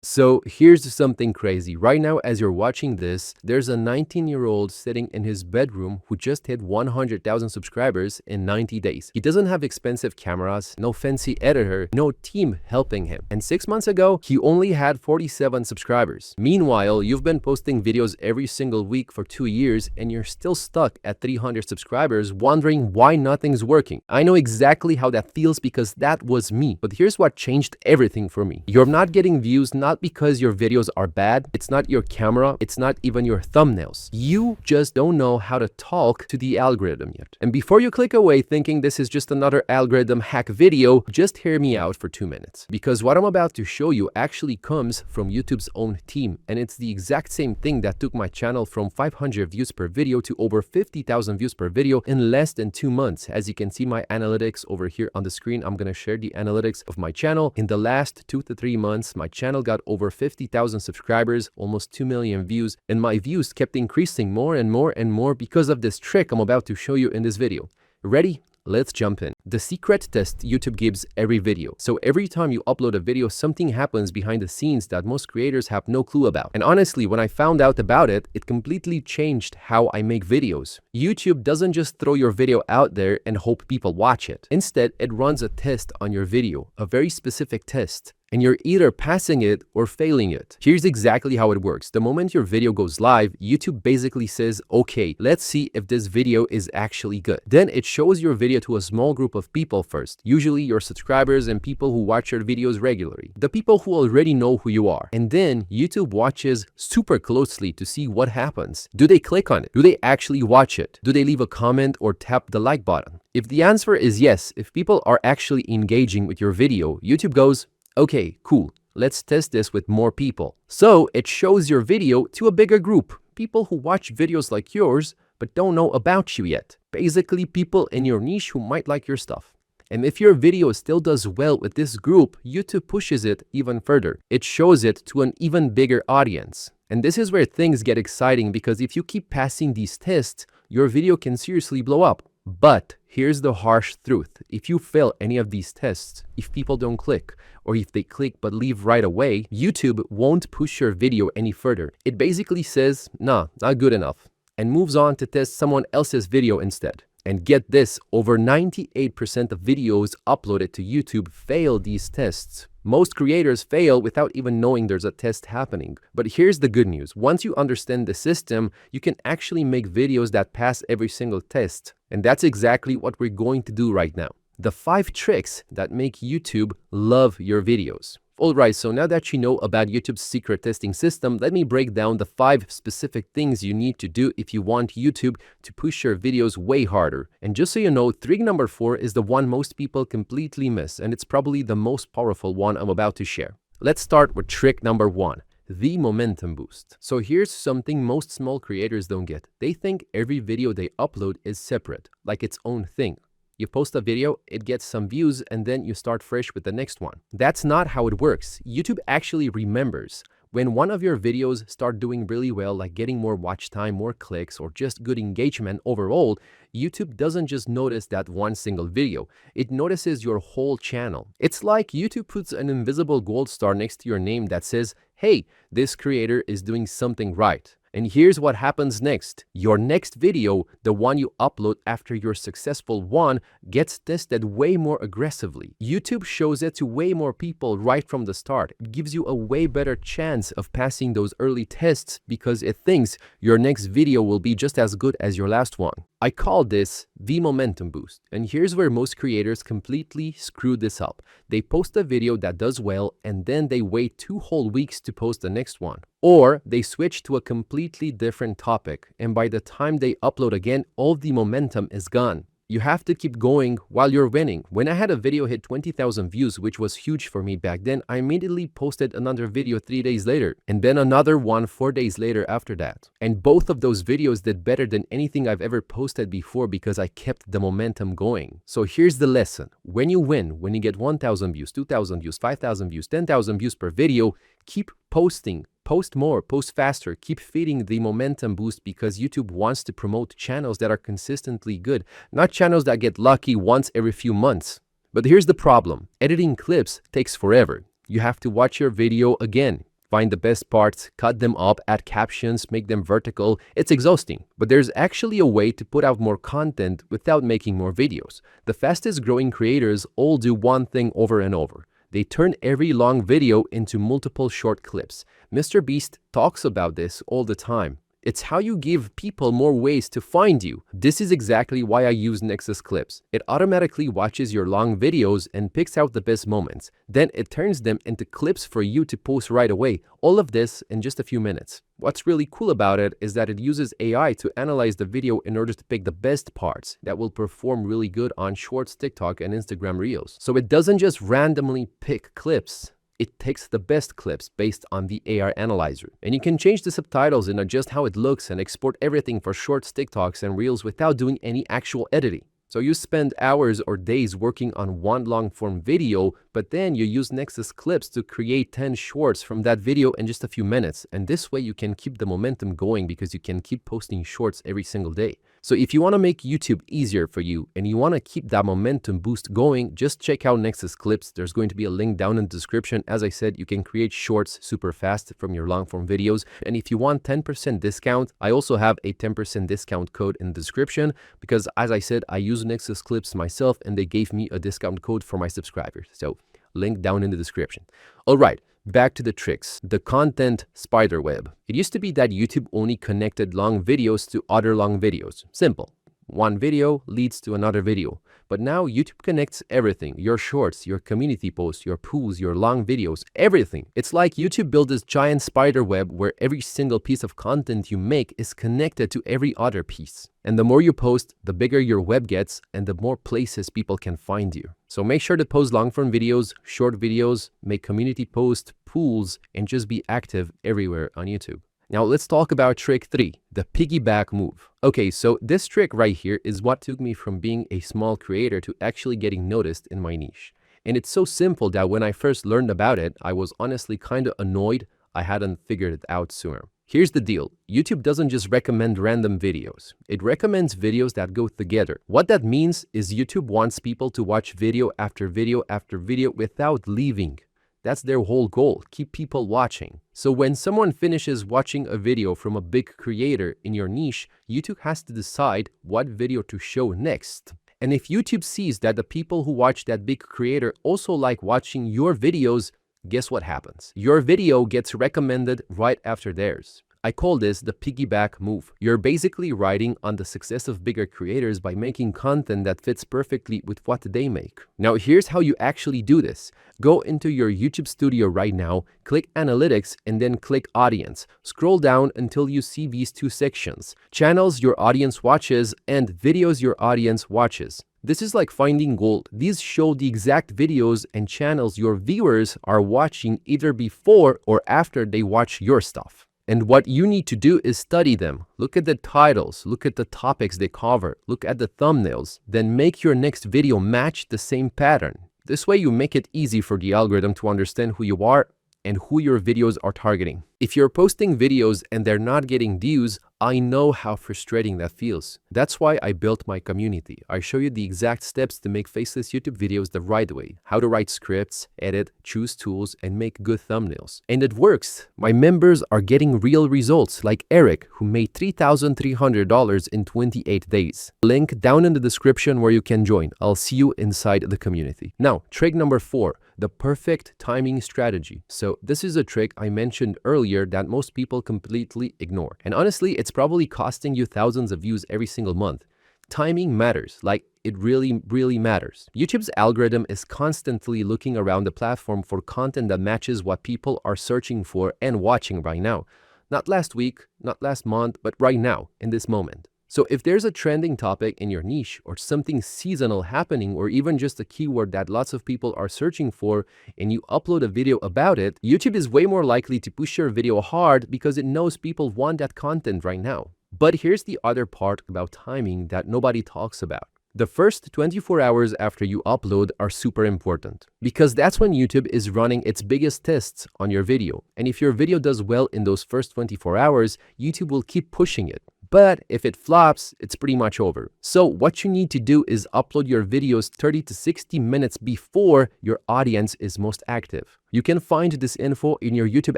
So here's something crazy. Right now, as you're watching this, there's a 19-year-old sitting in his bedroom who just hit 100,000 subscribers in 90 days. He doesn't have expensive cameras, no fancy editor, no team helping him. And 6 months ago, he only had 47 subscribers. Meanwhile, you've been posting videos every single week for 2 years and you're still stuck at 300 subscribers wondering why nothing's working. I know exactly how that feels because that was me. But here's what changed everything for me. You're not getting views not because your videos are bad, it's not your camera, it's not even your thumbnails. You just don't know how to talk to the algorithm yet. And before you click away thinking this is just another algorithm hack video, just hear me out for 2 minutes. Because what I'm about to show you actually comes from YouTube's own team, and it's the exact same thing that took my channel from 500 views per video to over 50,000 views per video in less than 2 months. As you can see my analytics over here on the screen, I'm gonna share the analytics of my channel. In the last 2 to 3 months, my channel got over 50,000 subscribers, almost 2 million views, and my views kept increasing more and more and more because of this trick I'm about to show you in this video. Ready? Let's jump in. The secret test YouTube gives every video. So every time you upload a video, something happens behind the scenes that most creators have no clue about. And honestly, when I found out about it, it completely changed how I make videos. YouTube doesn't just throw your video out there and hope people watch it. Instead, it runs a test on your video, a very specific test. And you're either passing it or failing it. Here's exactly how it works. The moment your video goes live, YouTube basically says, okay, let's see if this video is actually good. Then it shows your video to a small group of people first, usually your subscribers and people who watch your videos regularly, the people who already know who you are. And then YouTube watches super closely to see what happens. Do they click on it? Do they actually watch it? Do they leave a comment or tap the like button? If the answer is yes, if people are actually engaging with your video, YouTube goes, okay, cool. Let's test this with more people. So it shows your video to a bigger group, people who watch videos like yours but don't know about you yet. Basically, people in your niche who might like your stuff. And if your video still does well with this group, YouTube pushes it even further. It shows it to an even bigger audience. And this is where things get exciting because if you keep passing these tests, your video can seriously blow up. But here's the harsh truth. If you fail any of these tests, if people don't click, or if they click but leave right away, YouTube won't push your video any further. It basically says, nah, not good enough, and moves on to test someone else's video instead. And get this, over 98% of videos uploaded to YouTube fail these tests. Most creators fail without even knowing there's a test happening. But here's the good news. Once you understand the system, you can actually make videos that pass every single test. And that's exactly what we're going to do right now. The 5 tricks that make YouTube love your videos. Alright, so now that you know about YouTube's secret testing system, let me break down the 5 specific things you need to do if you want YouTube to push your videos way harder. And just so you know, trick number 4 is the one most people completely miss, and it's probably the most powerful one I'm about to share. Let's start with trick number 1. The momentum boost. So here's something most small creators don't get. They think every video they upload is separate, like its own thing. You post a video, it gets some views, and then you start fresh with the next one. That's not how it works. YouTube actually remembers. When one of your videos start doing really well, like getting more watch time, more clicks, or just good engagement overall, YouTube doesn't just notice that one single video. It notices your whole channel. It's like YouTube puts an invisible gold star next to your name that says, hey, this creator is doing something right. And here's what happens next. Your next video, the one you upload after your successful one, gets tested way more aggressively. YouTube shows it to way more people right from the start. It gives you a way better chance of passing those early tests because it thinks your next video will be just as good as your last one. I call this the momentum boost. And here's where most creators completely screw this up. They post a video that does well and then they wait 2 whole weeks to post the next one. Or they switch to a completely different topic, and by the time they upload again, all the momentum is gone. You have to keep going while you're winning. When I had a video hit 20,000 views, which was huge for me back then, I immediately posted another video 3 days later, and then another one 4 days later after that. And both of those videos did better than anything I've ever posted before because I kept the momentum going. So here's the lesson. When you win, when you get 1,000 views, 2,000 views, 5,000 views, 10,000 views per video, keep posting. Post more, post faster, keep feeding the momentum boost because YouTube wants to promote channels that are consistently good, not channels that get lucky once every few months. But here's the problem. Editing clips takes forever. You have to watch your video again. find the best parts, cut them up, add captions, make them vertical. It's exhausting, but there's actually a way to put out more content without making more videos. The fastest growing creators all do one thing over and over. They turn every long video into multiple short clips. Mr. Beast talks about this all the time. It's how you give people more ways to find you. This is exactly why I use Nexus Clips. It automatically watches your long videos and picks out the best moments. Then it turns them into clips for you to post right away. All of this in just a few minutes. What's really cool about it is that it uses AI to analyze the video in order to pick the best parts that will perform really good on Shorts, TikTok, and Instagram Reels. So it doesn't just randomly pick clips. It takes the best clips based on the AI analyzer. And you can change the subtitles and adjust how it looks and export everything for Shorts, TikToks, and Reels without doing any actual editing. So you spend hours or days working on one long-form video, but then you use Nexus Clips to create 10 shorts from that video in just a few minutes. And this way you can keep the momentum going because you can keep posting shorts every single day. So if you want to make YouTube easier for you and you want to keep that momentum boost going, just check out Nexus Clips. There's going to be a link down in the description. As I said, you can create shorts super fast from your long form videos. And if you want 10% discount, I also have a 10% discount code in the description because, as I said, I use Nexus Clips myself and they gave me a discount code for my subscribers. So link down in the description. All right. Back to the tricks, the content spider web. It used to be that YouTube only connected long videos to other long videos. Simple. One video leads to another video. But now YouTube connects everything, your shorts, your community posts, your pools, your long videos, everything. It's like YouTube built this giant spider web where every single piece of content you make is connected to every other piece. And the more you post, the bigger your web gets and the more places people can find you. So make sure to post long-form videos, short videos, make community posts, pools, and just be active everywhere on YouTube. Now let's talk about trick 3, the piggyback move. Okay, so this trick right here is what took me from being a small creator to actually getting noticed in my niche. And it's so simple that when I first learned about it, I was honestly kind of annoyed I hadn't figured it out sooner. Here's the deal. YouTube doesn't just recommend random videos. It recommends videos that go together. What that means is YouTube wants people to watch video after video after video without leaving. That's their whole goal, keep people watching. So when someone finishes watching a video from a big creator in your niche, YouTube has to decide what video to show next. And if YouTube sees that the people who watch that big creator also like watching your videos, guess what happens? Your video gets recommended right after theirs. I call this the piggyback move. You're basically riding on the success of bigger creators by making content that fits perfectly with what they make. Now, here's how you actually do this. Go into your YouTube studio right now, click Analytics, and then click Audience. Scroll down until you see these two sections: channels your audience watches and videos your audience watches. This is like finding gold. These show the exact videos and channels your viewers are watching either before or after they watch your stuff. And what you need to do is study them. Look at the titles, look at the topics they cover, look at the thumbnails, then make your next video match the same pattern. This way you make it easy for the algorithm to understand who you are and who your videos are targeting. If you're posting videos and they're not getting views, I know how frustrating that feels. That's why I built my community. I show you the exact steps to make faceless YouTube videos the right way, how to write scripts, edit, choose tools, and make good thumbnails. And it works. My members are getting real results, like Eric, who made $3,300 in 28 days. Link down in the description where you can join. I'll see you inside the community. Now, trick number 4, the perfect timing strategy. So this is a trick I mentioned earlier that most people completely ignore. And honestly, it's probably costing you thousands of views every single month. Timing matters, like it really matters. YouTube's algorithm is constantly looking around the platform for content that matches what people are searching for and watching right now. Not last week, not last month, but right now, in this moment. So if there's a trending topic in your niche or something seasonal happening or even just a keyword that lots of people are searching for and you upload a video about it, YouTube is way more likely to push your video hard because it knows people want that content right now. But here's the other part about timing that nobody talks about. The first 24 hours after you upload are super important because that's when YouTube is running its biggest tests on your video. And if your video does well in those first 24 hours, YouTube will keep pushing it. But if it flops, it's pretty much over. So what you need to do is upload your videos 30 to 60 minutes before your audience is most active. You can find this info in your YouTube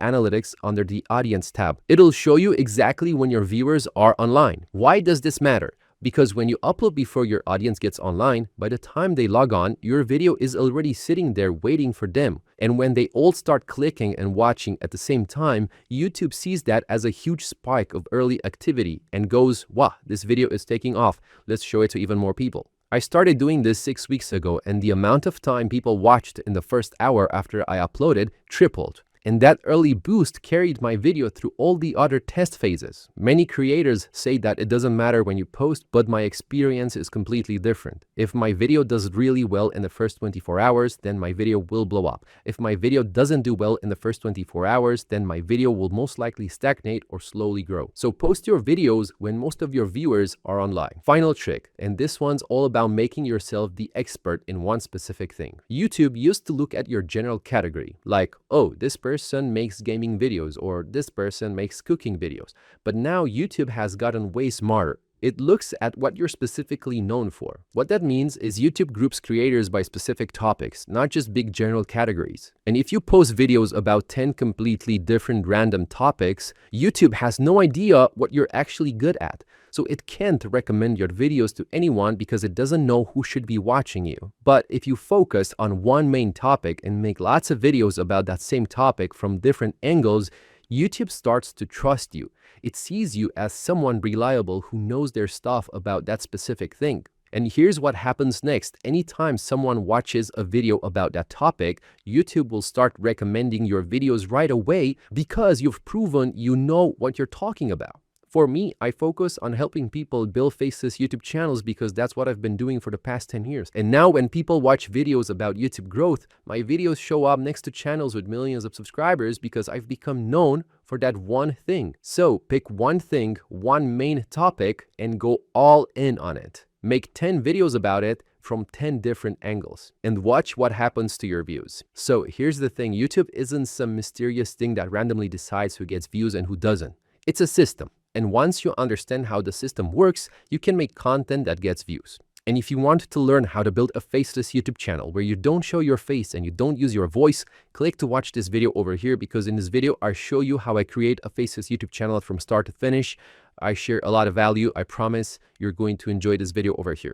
analytics under the audience tab. It'll show you exactly when your viewers are online. Why does this matter? Because when you upload before your audience gets online, by the time they log on, your video is already sitting there waiting for them. And when they all start clicking and watching at the same time, YouTube sees that as a huge spike of early activity and goes, wow, this video is taking off. Let's show it to even more people. I started doing this 6 weeks ago, and the amount of time people watched in the first hour after I uploaded tripled. And that early boost carried my video through all the other test phases. Many creators say that it doesn't matter when you post, but my experience is completely different. If my video does really well in the first 24 hours, then my video will blow up. If my video doesn't do well in the first 24 hours, then my video will most likely stagnate or slowly grow. So post your videos when most of your viewers are online. Final trick, and this one's all about making yourself the expert in one specific thing. YouTube used to look at your general category, like, oh, this person makes gaming videos or this person makes cooking videos. But now YouTube has gotten way smarter. It looks at what you're specifically known for. What that means is YouTube groups creators by specific topics, not just big general categories. And if you post videos about 10 completely different random topics, YouTube has no idea what you're actually good at. So it can't recommend your videos to anyone because it doesn't know who should be watching you. But if you focus on one main topic and make lots of videos about that same topic from different angles, YouTube starts to trust you. It sees you as someone reliable who knows their stuff about that specific thing. And here's what happens next. Anytime someone watches a video about that topic, YouTube will start recommending your videos right away because you've proven you know what you're talking about. For me, I focus on helping people build faceless YouTube channels because that's what I've been doing for the past 10 years. And now when people watch videos about YouTube growth, my videos show up next to channels with millions of subscribers because I've become known for that one thing. So pick one thing, one main topic, and go all in on it. Make 10 videos about it from 10 different angles and watch what happens to your views. So here's the thing, YouTube isn't some mysterious thing that randomly decides who gets views and who doesn't. It's a system. And once you understand how the system works, you can make content that gets views. And if you want to learn how to build a faceless YouTube channel where you don't show your face and you don't use your voice, click to watch this video over here because in this video, I show you how I create a faceless YouTube channel from start to finish. I share a lot of value. I promise you're going to enjoy this video over here.